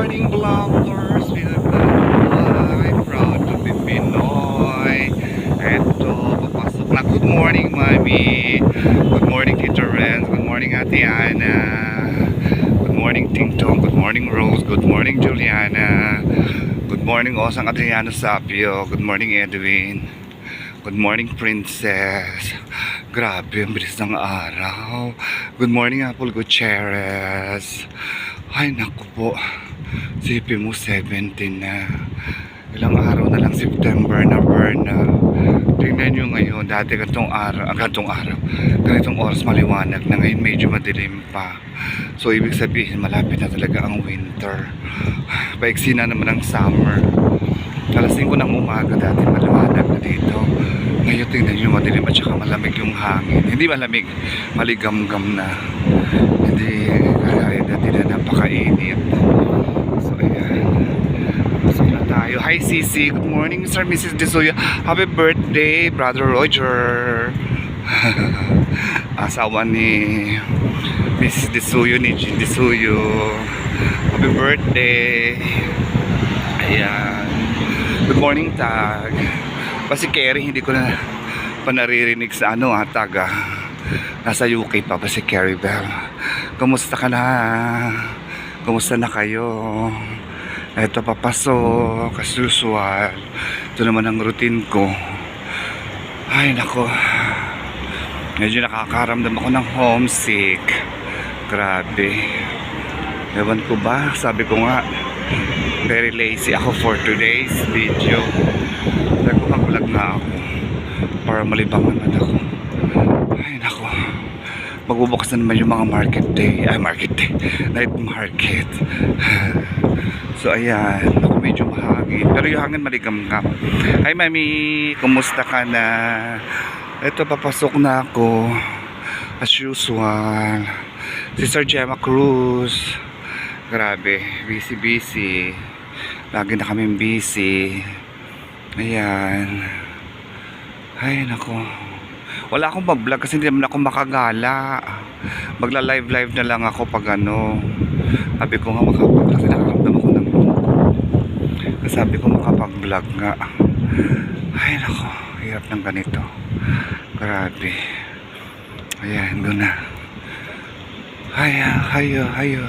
morning, vloggers! I'm proud to be Pinoy. Eto, papasok na. Good morning, Mami. Good morning, Tito Renz. Good morning, Ate Ana. Good morning, Ting Tong. Good morning, Rose. Good morning, Juliana. Good morning, Osang Adriano Sapio. Good morning, Edwin. Good morning, Princess. Grabe, ang bilis ng araw. Good morning, Apple Gutierrez. Ay, naku po. Sipin mo, 17 na. Ilang araw na lang, September na, burn na. Tingnan nyo ngayon, dati ganitong araw, ganitong oras maliwanag na, ngayon medyo madilim pa. So, ibig sabihin, malapit na talaga ang winter. Paiksi na naman ang summer. Alas 5 ng umaga, dati maliwanag na dito. Ngayon, tingnan nyo, madilim at saka malamig yung hangin. Hindi malamig, maligam-gam na. Hindi kaya dati na napakainit. So, ayan. Pasok na tayo. Hi, Sisi. Good morning, Mr. and Mrs. Desuyo. Happy birthday, Brother Roger. Asawa ni Mrs. Desuyo, ni Jean Desuyo. Happy birthday. Ayan. Good morning, Tag. Si Kerry, hindi ko na pa naririnig sa tag. Nasa UK pa si Kerry Bell. Kumusta ka na? Kumusta na kayo? Eto, papasok as usual. Ito naman ang routine ko. Ay, nako. Medyo nakakaramdam ako ng homesick. Grabe. Ewan ko ba? Sabi ko nga, very lazy ako for today's video. Sabi ko, mag-vlog na ako para malibangan na ako. Ay, nako. Magbubukas na naman yung mga market day. Night market. So, ayan. Ako, medyo mahangin. Pero yung hangin maligam-gam. Hi, Mami. Kumusta ka na? Ito, papasok na ako. As usual. Si Sir Gemma Cruz. Grabe. Busy. Lagi na kaming busy. Ayan. Ay, nako. Wala akong mag-vlog kasi hindi naman ako makagala. Magla-live na lang ako pag sabi ko nga makapag kasi nakaramdam ako ng sabi ko makapag-vlog nga. Ay, nako. Hirap ng ganito. Grabe. Ayan, doon na. Hayo.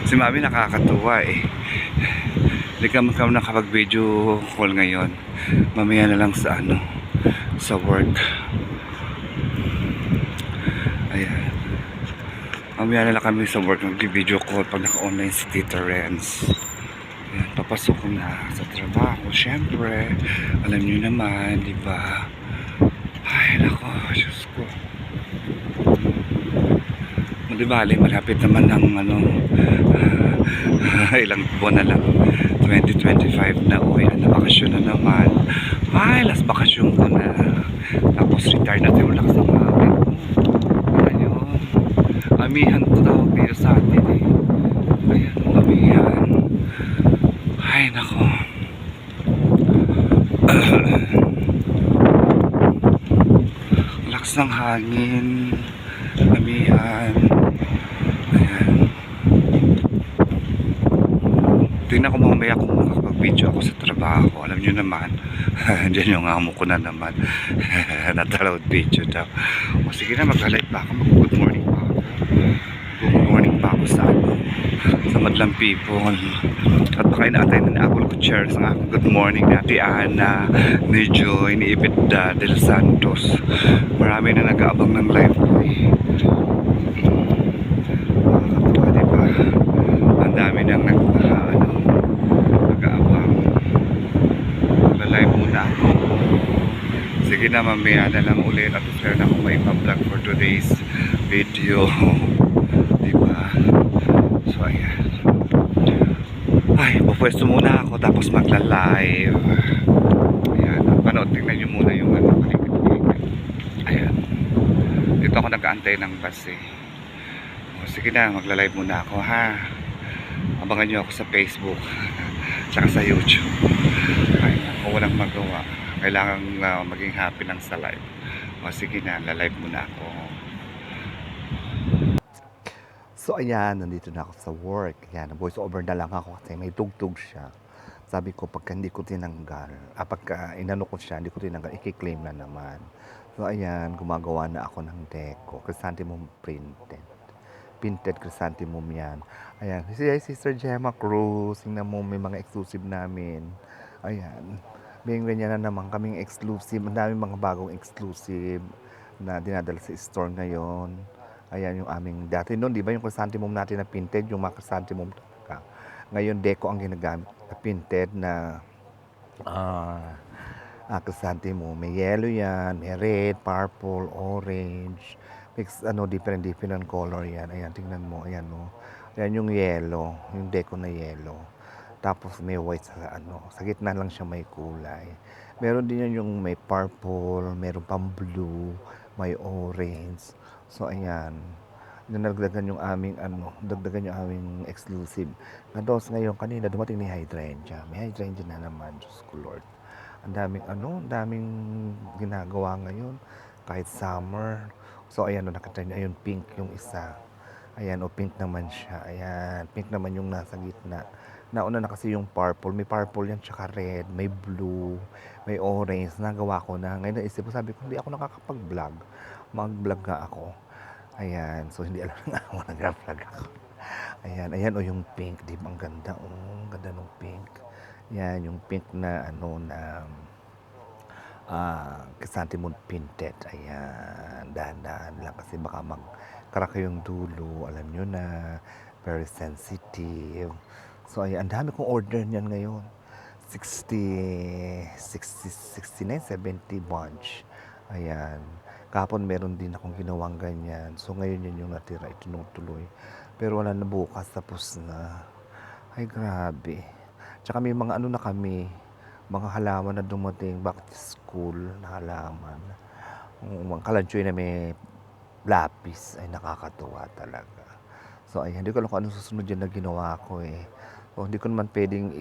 Si Mami nakakatuwa eh. Hindi ka nakapag-video call ngayon. Mamaya na lang sa sa work. Ayan. Mamaya na lang kami sa work nag-video call pag naka-online si Tita Renz. Ayan, papasok ko na sa trabaho. Syempre, alam niyo naman, di ba? Ay, nako, Diyos ko. Di bali, malapit naman ng ilang buwan na lang. 2025 na uwi na bakasyon na naman. Ay, last bakasyon ko na. Tapos retire na tayo lang sa mami. Ayun. Amihan to tawag dito sa atin eh. Ayan, amihan. Ay, nako. Lakas ng hangin. Amihan. Ayan. Tingnan ko mamaya kung makakapag-video ako sa trabaho. Alam nyo naman, dyan yung amo ko na naman. Nataload video daw. O sige na, mag-live pa ako. Good morning pa ako. Good morning pa ako sa madlang people. At baka inaatay na ni Apple Gutierrez ang aking good morning ni Ate Ana, ni Joy, ni Ibetda del Santos. Marami na nag-aabang ng live ko eh. Nakakatawa, diba? Ang dami nang nag-aabang. Live muna ako. Sige na, mamaya na lang ulit at share na kung may pa-vlog for today's video. Diba? So, ayan. Ay, pupwesto muna ako tapos magla-live. Ayan. Panood, tingnan nyo muna yung ayan. Dito ako nag-aantay ng bus eh. O, sige na, magla-live muna ako ha. Abangan nyo ako sa Facebook. Tsaka sa YouTube. Ay, ako walang magawa. Kailangan maging happy lang sa live. O sige na, la-live muna ako. So ayan, nandito na ako sa work. Ayan, voice over na lang ako kasi may tugtog siya. Sabi ko, pagka hindi ko tinanggal, pagka inano ko siya, hindi ko tinanggal, i-claim na naman. So ayan, gumagawa na ako ng deco. Chrysanthemum printed. Painted chrysanthemum yan. Ayan, si Sister Gemma Cruz. Tingnan mo, may mga exclusive namin. Ayan. May ganyan na naman kaming exclusive. Ang daming mga bagong exclusive na dinadala sa store ngayon. Ayan yung aming dati noon, di ba yung chrysanthemum natin na painted, yung mga chrysanthemum talaga. Ngayon, deco ang ginagamit na painted na chrysanthemum. May yellow yan, may red, purple, orange. Mix, different color yan. Ayan, tingnan mo. Ayan, no. Ayan yung yellow, yung deco na yellow. Tapos may white sa gitna lang siya may kulay. Meron din yan yung may purple, meron pang blue, may orange. So, ayan. Dinagdagan yung aming dagdagan yung aming exclusive. Ngayon, kanina dumating ni hydrangea. May hydrangea na naman, Diyos ko Lord. Ang daming ginagawa ngayon. Kahit summer. So, ayan, nakita niyo, ayun, pink yung isa. Ayan, pink naman siya. Ayan, pink naman yung nasa gitna. Nauna na kasi yung purple. May purple yan, tsaka red. May blue, may orange. Nagawa ko na. Ngayon naisip ko, sabi ko, hindi ako nakakapag-vlog. Mag-vlog nga ako. Ayan, so hindi alam nga ako nag-vlog ako. Ayan, yung pink. Di ba, ang ganda, ang ganda ng pink. Yan, yung pink na, chrysanthemum painted. Ayan, dahan-dahan lang kasi baka magkaraka yung dulo. Alam nyo na, very sensitive. So, ayan, ang dami kong order niyan ngayon. 69, 70 bunch. Ayan. Kahapon meron din akong ginawang ganyan. So, ngayon yun yung natira. Itinutuloy. Pero wala na bukas. Tapos na. Ay, grabe. Tsaka may mga na kami. Mga halaman na dumating back to school na halaman. Mga kalanchoy na may lapis. Ay, nakakatuwa talaga. So, ayan. Hindi ko alam kung anong susunod yun na ginawa ko eh. So, hindi ko naman pwedeng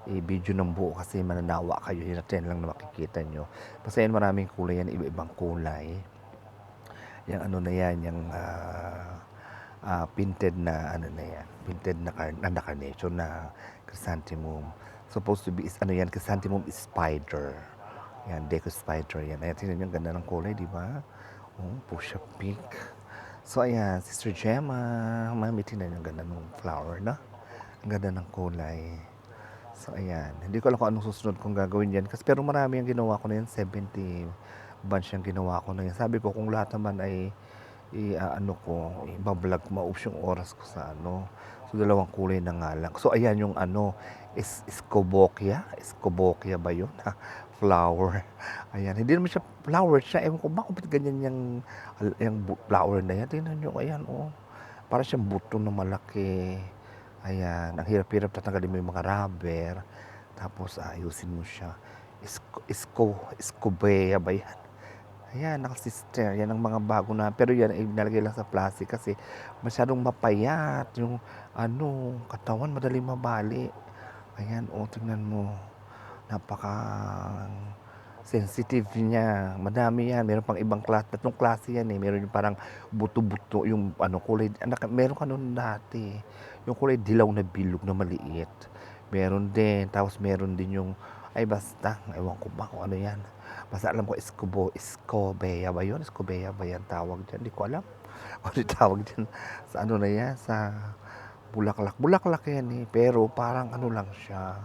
i-video ng buo kasi mananawa kayo. Yun natin lang na makikita nyo. Basta yan, maraming kulay yan. Iba-ibang kulay. Yung na yan. Yung painted na na yan. Painted na carnation na chrysanthemum. Supposed to be yan, chrysanthemum is spider. Yan, deco spider yan. Ayan, tingnan nyo, ganda ng kulay, di ba? Fuchsia pink. So, ayan, Sister Gemma. Mami, tingnan nyo, ganda ng flower, na? Ang ganda ng kulay. So, ayan. Hindi ko alam kung anong susunod kong gagawin yan. Kasi, pero marami ang ginawa ko na yan. 70 bunch yung ginawa ko na yan. Sabi ko, kung lahat naman ay i-vlog, maubos yung oras ko sa So, dalawang kulay na nga lang. So, ayan yung Scobokia ba yun? Flower. Ayan. Hindi naman siya flower siya. Ewan ko, bakit ganyan yung flower na yan? Tingnan nyo, ayan, para siyang buto na malaki. Ayan, ang hirap-hirap tatanggalin mo yung mga rubber. Tapos ayusin mo siya. Escobea ba yan? Ayan, nakasister. Yan ang mga bago na. Pero yan, inalagay lang sa plastic kasi masyadong mapayat. Yung katawan, madaling mabali. Ayan, tingnan mo. Napaka sensitive niya. Madami yan. Meron pang ibang klase. Tatlong klase yan eh. Meron yung parang buto-buto. Yung kulay. Meron ka nun dati. Yung kulay dilaw na bilog na maliit. Meron din. Tapos meron din yung, ay basta, ewan ko ba kung ano yan. Basta alam ko, Escobea ba yun? Escobea ba yan tawag dyan? Hindi ko alam. Ano tawag dyan? Sa na yan? Sa bulaklak. Bulaklak yan eh. Pero parang lang siya.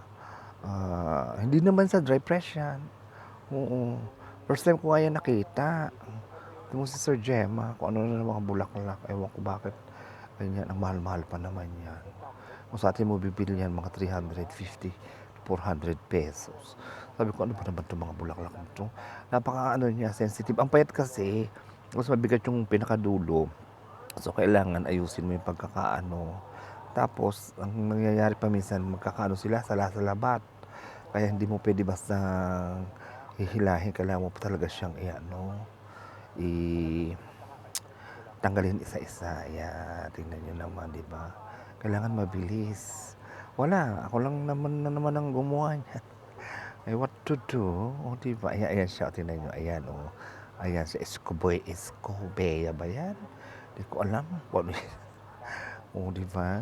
Hindi naman sa dry press yan. Oo. First time ko nga yan nakita. Ito mo si Sir Gemma. Kung ano na mga bulaklak. Ewan ko bakit. Ganyan. Ang mahal-mahal pa naman yan. Kung sa atin mo bibili yan, mga 350 400 pesos. Sabi ko, ano ba naman itong mga bulaklak nito? Napaka niya, sensitive. Ang payat kasi, mas mabigat yung pinakadulo. So, kailangan ayusin mo yung Tapos, ang nangyayari pa minsan, sila, sala-salabat. Kaya hindi mo pwede basta hihilahin. Kailangan mo pa talaga siyang tanggalin isa-isa. Ayan, tingnan nyo naman, di ba? Kailangan mabilis. Wala, ako lang naman ang gumawa niyan. Ay, what to do? Di ba? Ayan siya, tingnan nyo. Ayan, Ayan siya, Escobea ba yan? Hindi ko alam. O, di ba?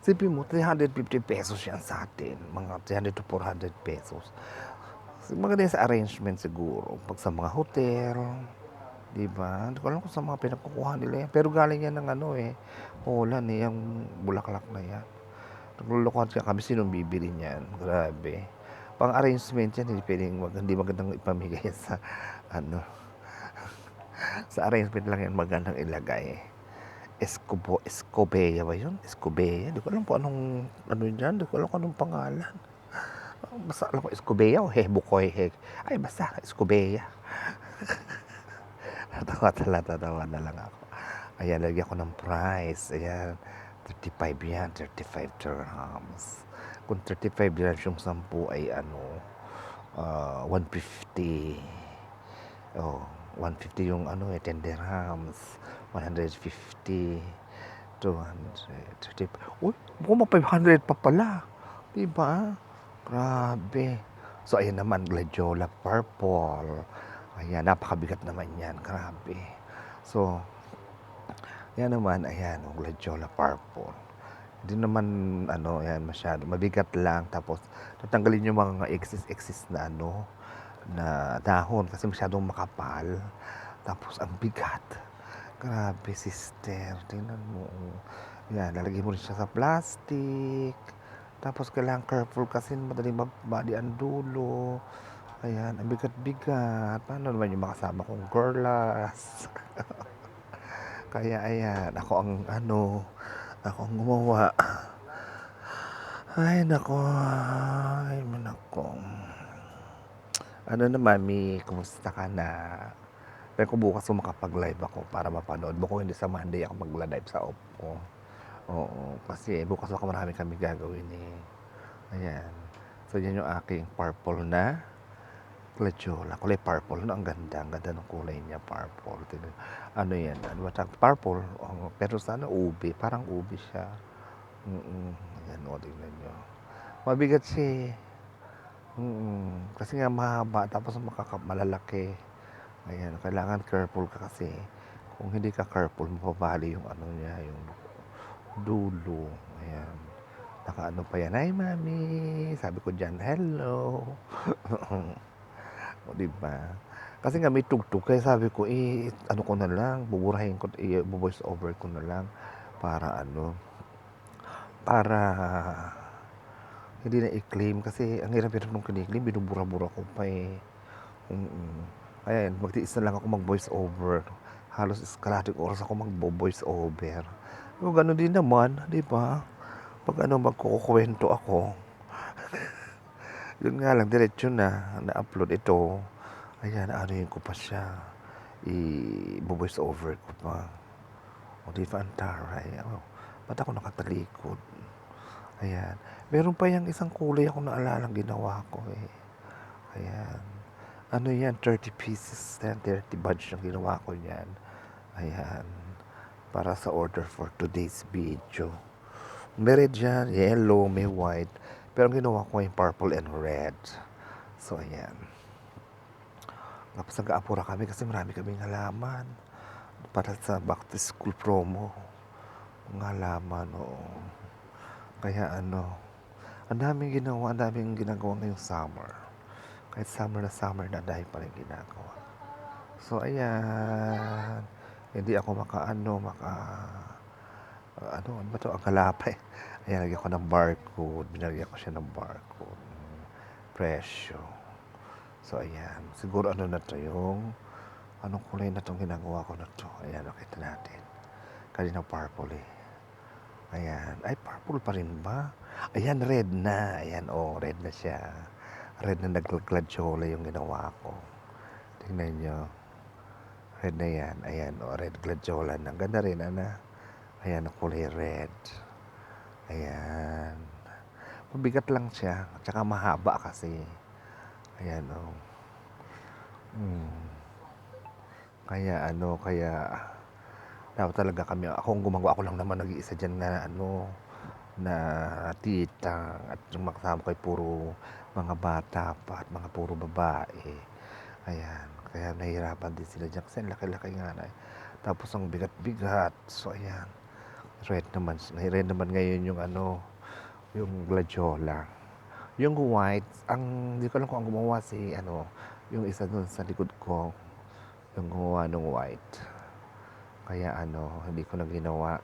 Sipin mo, 350 pesos yan sa atin. Mga 300 to 400 pesos. Maganda yan sa arrangement siguro. Pag sa mga hotel, di ba? Hindi ko alam kung sa mga pinagkukuha nila yan. Pero galing yan ng ano eh. Holland eh, yung bulaklak na yan. Naglulukuhan siya kami, sinong bibili niyan? Grabe. Pang arrangement yan, hindi pwedeng, hindi magandang ipamigay sa, ano, sa arrangement lang yan magandang ilagay. Escobeya ba yun? Escobeya? Di ko alam po anong, ano yan, di ko alam kung anong pangalan. Basta alam ko Escobeya o Hebukoy. Ay, basta Escobeya. Natawa na lang ako. Ayan, lagyan ko ng price. Ayan, 35 yan, 35 dirhams. Kung 35 dirhams yung 10 ay ano, 150. Oh, 150 yung ano eh, 10 dirhams. 150. 200. Uy, bukong 500 pa pala. Diba? Grabe. So, ayan naman, Gladiola Purple. Ayan, napakabigat naman yan. Grabe. So, yan naman, ayan, Gladiola Purple. Hindi naman, ano, ayan, masyado. Mabigat lang. Tapos, tatanggalin yung mga excess na, ano, na dahon. Kasi masyadong makapal. Tapos, ang bigat. Grabe, sister. Tingnan mo. Yan, lalagay mo rin siya sa plastic. Tapos, kailangan careful kasi madaling mabali ang dulo. Ayan, ang bigat-bigat. Paano naman yung makasama kong girlas? Kaya ayan, ako ang ano, ako ang gumawa. Ay nako, ay nako. Ano na mami, kumusta ka na? Pero kung bukas ko makapag-live ako para mapanood mo, kung hindi sa Monday ako mag-live sa Oppo. Oo, kasi bukas ako marami kami gagawin eh. Ayan. So yan yung aking purple na Gladiola. Kulay purple, no? Ang ganda ng kulay niya, purple. Ano yan? Ano ba? Purple. Oh, pero sana ube. Parang ube siya. Ayan, o, tingnan nyo. Mabigat siya eh. Kasi nga mahaba, tapos malalaki. Ayan, kailangan careful ka kasi. Kung hindi ka careful, mapabali yung ano niya, yung dulo. Ayan. Nakaano pa yan, ay mami. Sabi ko dyan, hello. O, diba? Kasi nga may tugtog, kaya sabi ko, ano ko na lang, buburahin ko, voice over ko na lang para ano, para hindi na i-claim kasi ang hirap-hirap nung kiniklaim, binubura-bura ko pa eh. Kaya magtiis na lang ako mag-voice over. Halos kalahating oras ako mag-voice over. So, gano'n din naman, di ba? Pag ano, magkukuwento ako, yun nga lang, diretso na-upload ito. Ayan, ano yun ko pa siya. I-voice over ko pa. O, di ba, ang taray. Oh, ba't ako nakatalikod? Ayan. Meron pa yung isang kulay ako naalalang ginawa ko eh. Ayan. Ano yan, 30 pieces, 30 badge yung ginawa ko yan. Ayan. Para sa order for today's video. Meron dyan, yellow, may white. Pero ang ginawa ko yung purple and red. So, ayan. Tapos nag-aapura kami kasi marami kaming halaman. Para sa back to school promo. Mga halaman, oo. Kaya ano, ang daming ginagawa ngayong summer. Kahit summer na dahil pa rin ginagawa. So, ayan. Hindi ako ano ba ito? Ang kalapay. Ayan, lagyan ko ng barcode. Binagyan ko siya ng barcode. Presyo. So, ayan. Siguro ano na to yung, anong kulay na itong ginagawa ko na to? Ayan, nakita natin. Kanina purple eh. Ayan. Ay, purple pa rin ba? Ayan, red na. Ayan, red na siya. Red na nagladiola yung ginawa ko. Tingnan nyo. Red na yan. Ayan, red gladiola na. Ganda rin, ana. Ayan, kulay red. Ayan. Mabigat lang siya. At saka mahaba kasi. Ayan, kaya dapat talaga kami, akong gumagawa, ako lang naman nag-iisa dyan na na tita, at yung makasama ko ay puro mga bata pa at mga puro babae. Ayan, kaya nahihirapan din sila dyan kasi laki-laki nga na. Tapos ang bigat-bigat. So ayan, red naman ngayon yung ano, yung gladiola. Yung white, hindi ko alam kung ang gumawa si ano, yung isa dun sa likod ko, yung gumawa ng white. Kaya ano, hindi ko na ginawa.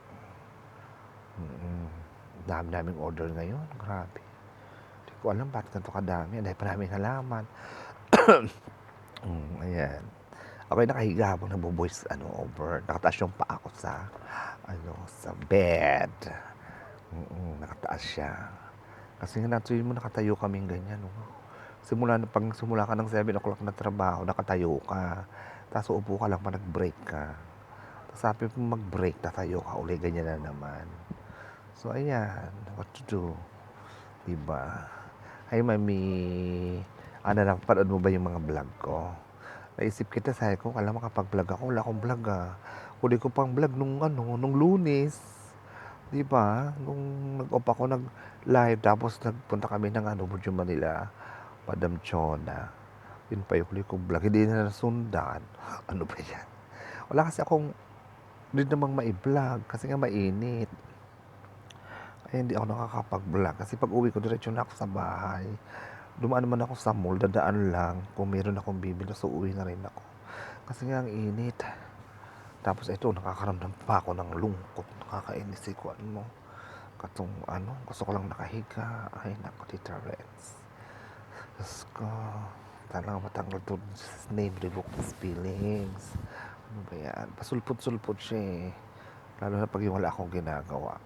Dami-daming order ngayon, grabe. Hindi ko alam bakit ganito kadami, dahil pa naming halaman. Ayan. Ako'y nakahiga habang nagbo-voice over. Nakataas yung paa ko sa bed. Nakataas siya. Kasi nga natuloy mo nakatayo kaming ganyan, no? Simula ka ng 7 o'clock na trabaho, nakatayo ka. Tapos uupo ka lang pa nag-break ka. Tapos sabi mo mag-break, tatayo ka uli, ganyan na naman. So ayan, what to do? Diba? Ay mami, napanood mo ba yung mga vlog ko? Naisip kita, sabi ko, alam makapag-vlog ako, wala akong vlog Huli ko pang vlog nung Lunes. Di ba? Nung nag-off ako nag-live, tapos nagpunta kami ng Burjo Manila, Madam Chona. Yun pa yung huli kong vlog. Hindi na nasundan. Ano ba yan? Wala kasi akong, hindi namang mai-vlog kasi nga mainit. Kaya hindi ako nakakapag-vlog. Kasi pag uwi ko, diretso na ako sa bahay. Dumaan naman ako sa mall, dadaan lang. Kung meron akong bibili, so uwi na rin ako. Kasi nga ang init. Tapos ito, nakakaramdam pa ako ng lungkot. Nakakainis ko gusto ko lang nakahiga. Ay, naku, Tita Reds. Diyos ko, talagang matanggal to name, revoke these feelings. Ano ba yan? Pasulpot-sulpot siya eh. Lalo na pag yung wala akong ginagawa.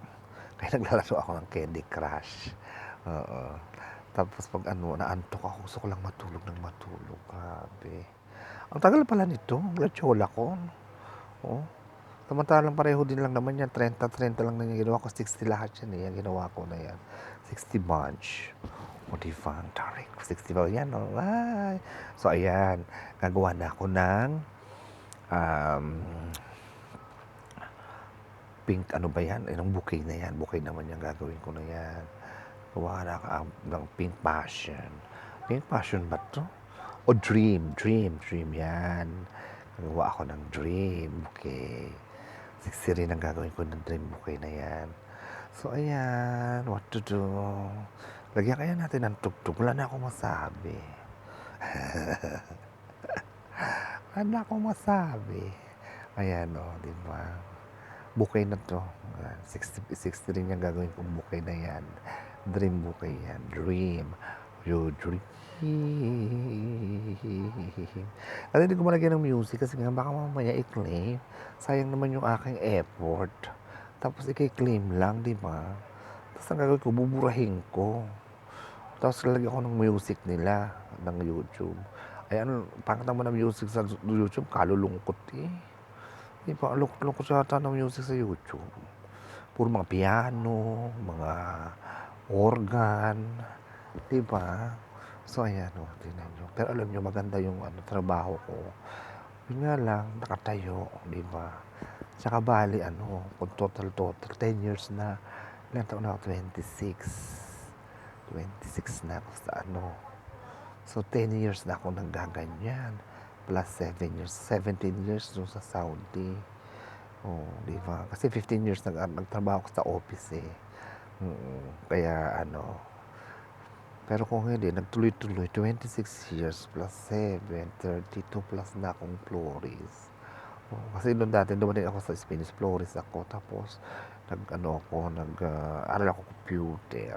Kaya naglalaro ako ng Candy Crush. Oo. Tapos pag naantok ako, gusto ko lang matulog. Grabe. Ang tagal pala nito. Gladiola ko. Oh. Samantalang pareho din lang naman yan. 30 lang na yung ginawa ko. 60 lahat yan eh. Yung ginawa ko na yan. 60 bunch. O diba? Ang tarik. 60 ba yan? Oh. Ay. So ayan. Gagawa na ako ng pink. Ano ba yan? Anong bouquet na yan? Bouquet naman yan. Gagawin ko na yan. Gawa na ka ng Pink Passion. Pink Passion ba to? O Dream yan. Gawa ako ng Dream bouquet. 60 rin ang gagawin ko ng Dream bouquet na yan. So ayan, what to do? Lagyan kaya natin ng tugtog. Wala na akong masabi. Ayan di ba? Bouquet na to. 60 rin yung gagawin kong bouquet na yan. Dream bouquet yan. Dream. You dream. At hindi ko malagyan ng music kasi nga baka mamaya i-claim. Sayang naman yung aking effort. Tapos i-claim lang, di ba? Tapos ang gagawin ko, buburahin ko. Tapos lalagyan ko ng music nila ng YouTube. Ay pangit naman ng music sa YouTube, kalulungkot eh. Di ba? Lungkot yata ng music sa YouTube. Puro mga piano, mga organ, di ba? So ayan tingnan nyo. Pero alam nyo, maganda yung trabaho ko. Yun nga lang, nakatayo, di ba? Tsaka bali, kung total, 10 years na. Ilan taon na ako? 26 na ako sa So 10 years na ako naggaganyan. Plus 7 years, 17 years doon sa Saudi. Oh, di ba? Kasi 15 years nagtrabaho ko sa office eh. Kaya pero kung hindi, nagtuloy-tuloy, 26 years plus 7, 32 plus na akong florist. Kasi noon dati, dumating ako sa Spanish florist ako. Tapos, aral ako computer.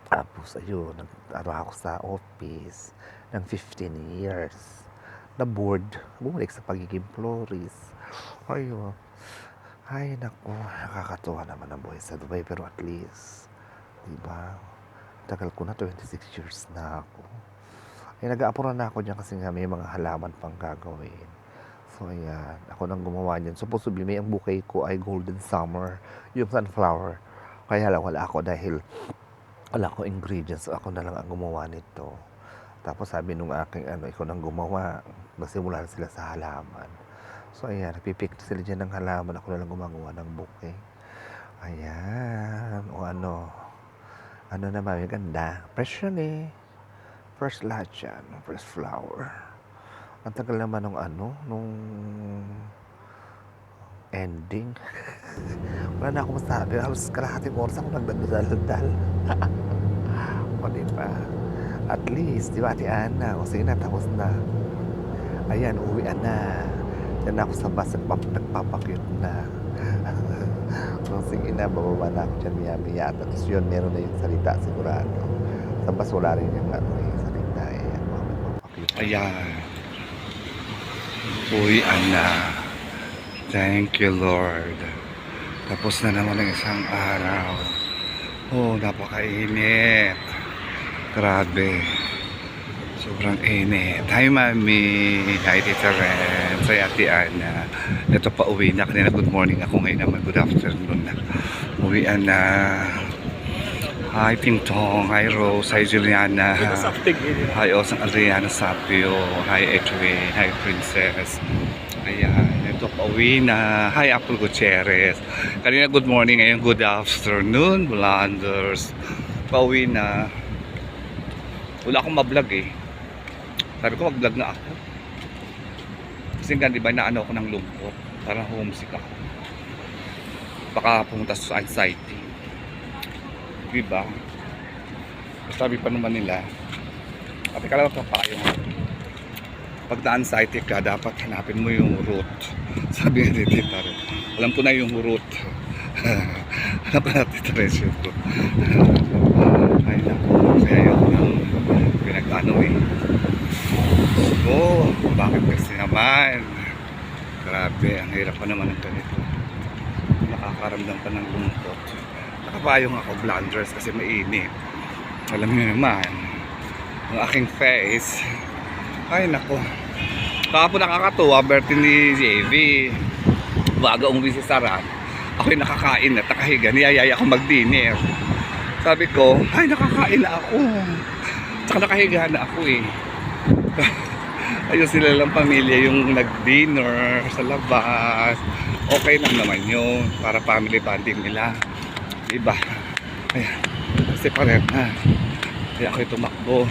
Tapos, ayun, nag-aral ako sa office ng 15 years. Na-bored, bumalik sa pagiging florist. Ayun. Ay, naku, nakakatuwa naman ang buhay sa Dubai. Pero at least, diba? Tagal ko na, 26 years na ako. Ay, nag-aapura na ako dyan kasi nga may mga halaman pang gagawin. So, ayan. Ako nang gumawa niyan. Supposedly, ang bouquet ko ay Golden Summer. Yung sunflower. Kaya lang wala ako dahil wala akong ingredients. So, ako na lang ang gumawa nito. Tapos sabi nung aking ikaw nang gumawa. Magsimula na sila sa halaman. So, ayan. Nagpipick sila dyan ng halaman. Ako na lang gumagawa ng bouquet. Ayan. O naman, may ganda. Fresh yan eh. First lahat yan. First flower. Ang tagal naman nung ending. Wala na akong masabi. Halos kalahating oras ako nagdadaldal. O, diba? At least, di ba, Ate Ana? O, sige na, tapos na. Ayan, uwian na. Yan ako sa bus, nagpapakyut na. So, sige na, bababa na ako dyan, maya-maya. Tapos yun, meron na yung salita, sigurado. Sa bus, wala rin yung yung salita. Ayan, nagpapakyut. Ayan. Uwian na. Thank you, Lord. Tapos na naman ang isang araw. Oh, napakainit. Grabe. Sobrang init. Hi, Mami. Hi, Tita Ren. Hi, Ate Ana. Ito pa uwi na. Kanina good morning ako. Ngayon naman good afternoon na. Uwian na. Hi, Pintong. Hi, Rose. Hi, Juliana. Hi, Osang Adriana Sapio. Hi, Edwin. Hi, Princess. Ayan. Ito pa uwi na. Hi, Apple Gutierrez. Kanina good morning. Ngayon good afternoon. Blanders. Pauwi na. Wala akong ma-vlog eh. Sabi ko mag-vlog na ako. Kasi nga diba naano ako ng lungkot. Parang homesick ako. Baka pumunta sa anxiety. Diba? Sabi pa naman nila, pati ka lang papayo. Pag na-anxiety ka, dapat hanapin mo yung root. Sabi nga dito rin. Alam ko na yung root. Hanap natin ito rin yung root. Ay naku. Kaya yun ang pinag-ano eh. So, bakit kasi naman? Grabe, ang hirap pa naman ng ganito. Nakakaramdam pa ng lungkot. Nakapayong ako blunders kasi mainit. Alam niyo naman, ang aking face. Ay nako. Kahapon nakakatuwa, birthday ni JV. Bago umuwi si Saran, ako'y nakakain at nakahiga. Niyayaya ako mag-dinner. Sabi ko, ay nakakain na ako. Tsaka nakahiga na ako eh. Ayun sila lang pamilya yung nag-dinner sa labas. Okay lang naman yun. Para family bonding nila. Diba? Ayan. Kasi pareho na. Kaya ako'y tumakbo.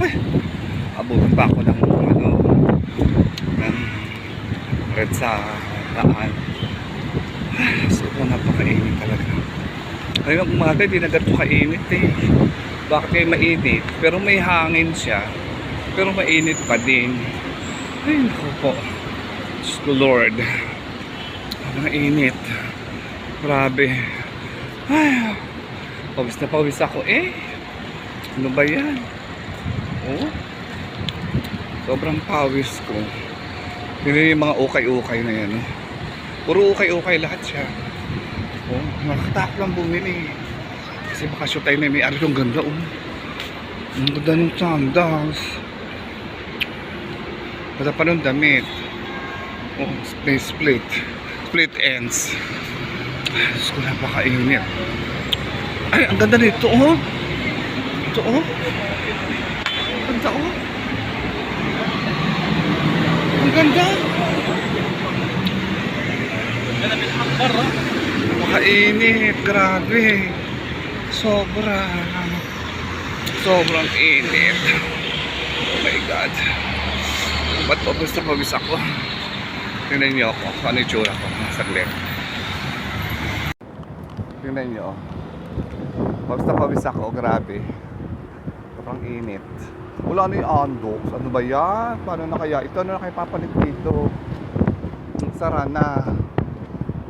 Ay, abutin pa ako ng ng red sa daan. So, napakainit talaga. Ngayon umaga, di na ganito kainit eh. Bakit kayo mainit? Pero may hangin siya. Pero mainit pa din. Ay, naku po. Diyos ko Lord. Ang init. Grabe. Ay, pawis na pawis ako eh. Ano ba yan? Oh. Sobrang pawis ko. Yun yung mga ukay-ukay na yan. Puro ukay-ukay lahat siya. Oh, nakakatakot lang bumili. Kasi baka shoot tayo na may ari yung ganda. Oh. Ang ganda ng sandals. Basta pa nung damit. Oh, split. Split ends. Diyos ko, napakainit. Ay, ang ganda nito, oh. Ito, oh. Ang ganda, oh. Ang ganda. Napakainit, grabe. Sobrang init. Oh my God. Ba't pabis ako? Tingnan niyo ako. Ano yung tsura ko? Saglit. Tingnan niyo. Pabis ako. Grabe. Sobrang init. Wala na yung undox. Ano ba yan? Paano na kaya? Ito na kayo papalit dito. Sara na.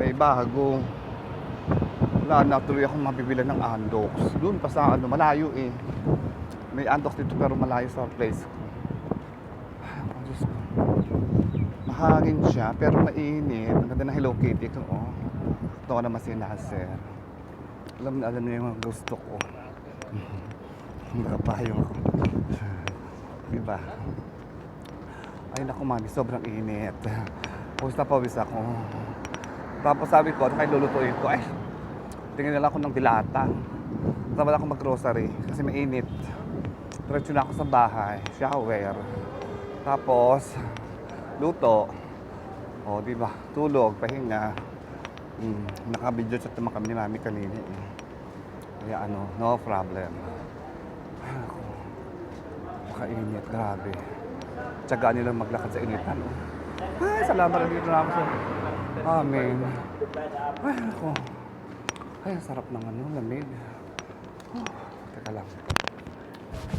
May bago. Wala na. Tuloy akong mabibila ng undox. Doon pa sa ano. Malayo eh. May undox dito pero malayo sa place ko. Diyos ko. Mahangin siya pero mainit. Ang ganda ng Hello Kitty ko. Oh. Ito ko naman si Nasser. Alam niyo yung gusto ko. Nakapayong ako. Diba? Ay naku mami, sobrang init. Pawis na pawis ako. Tapos sabi ko, ano kayo lulutuin ko? Ay, tingin na lang ako ng dilata. Tapos ako mag-grocery kasi mainit. Diretso na ako sa bahay, shower. Tapos, luto. O, diba? Tulog, pahinga. Naka-video chat naman kami ni mami kanina eh. Kaya ano, no problem. Nakainit, grabe. Tsagaan nilang maglakad sa initan. Ay, salamat na dito na ako sa Amen. Ay, ako. Ay, ang sarap ng ano, lamig. Oh, teka lang.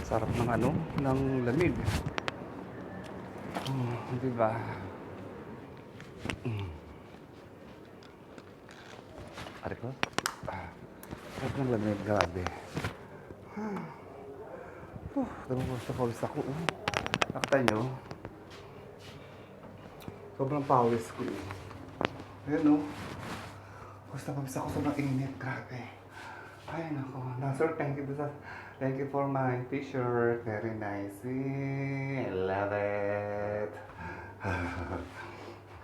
Sarap ng ano, ng lamig. Di ba? Ari ko? Sarap ng lamig, grabe. Pawis ako. Nakita nyo? Sobrang pawis ko eh. Ayan o. Pawis ako sobrang init. Grabe. Ay nako. Sir, thank you for my t-shirt. Very nice. I love it.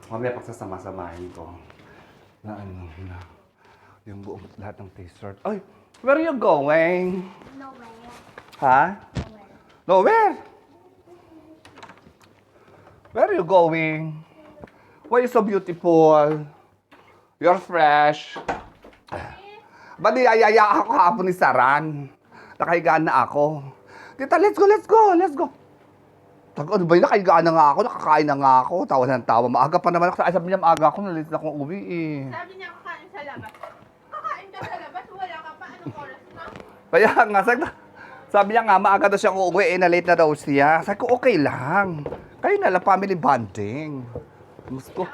Mamaya pagsasama-samahin ko. Na ano na. Yung buong lahat ng t-shirt. Ay! Where are you going? Nowhere. Ha? Nowhere. Nowhere? Where are you going? Why you so beautiful? You're fresh. Ba't niyayaya ako kahapon ni Saran? Nakahigaan na ako. Tita, let's go. Ano ba yun? Nakahigaan na nga ako, nakakain na nga ako. Tawa ng tawa. Maaga pa naman ako. Ay, sabi niya maaga ako, nalit na akong uwi eh. Sabi niya kakain sa labas. Kakain ka sa labas, wala ka pa. Anong oras na? Kaya nga, sabi niya nga, maaga daw siyang uuwi, eh, na-late na daw siya. Sabi ko, okay lang. Kayo na lang, family bonding. Gusto.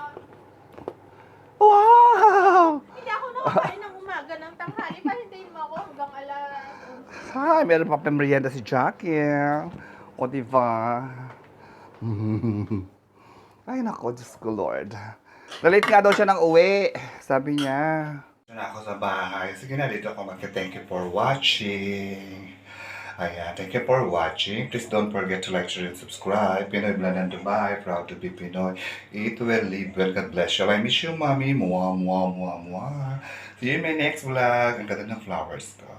Wow! Hindi ako nakakain ng umaga ng tanghali. Pahintayin mo ako hanggang alas. Hi, meron pa merienda si Jackie. O, diba? Ay, nako, Diyos ko, Lord. Na-late nga daw siya ng uwi. Sabi niya. Ito na ako sa bahay. Sige na, dito ako magka-thank you for watching. Ayan, thank you for watching. Please don't forget to like, share, and subscribe. Pinoy Vlog ng Dubai. Proud to be Pinoy. Eat well, live well. God bless you. I miss you, mommy. Mwah, mwah, mwah, mwah. See you in my next vlog. Ang ganda ng flowers ko.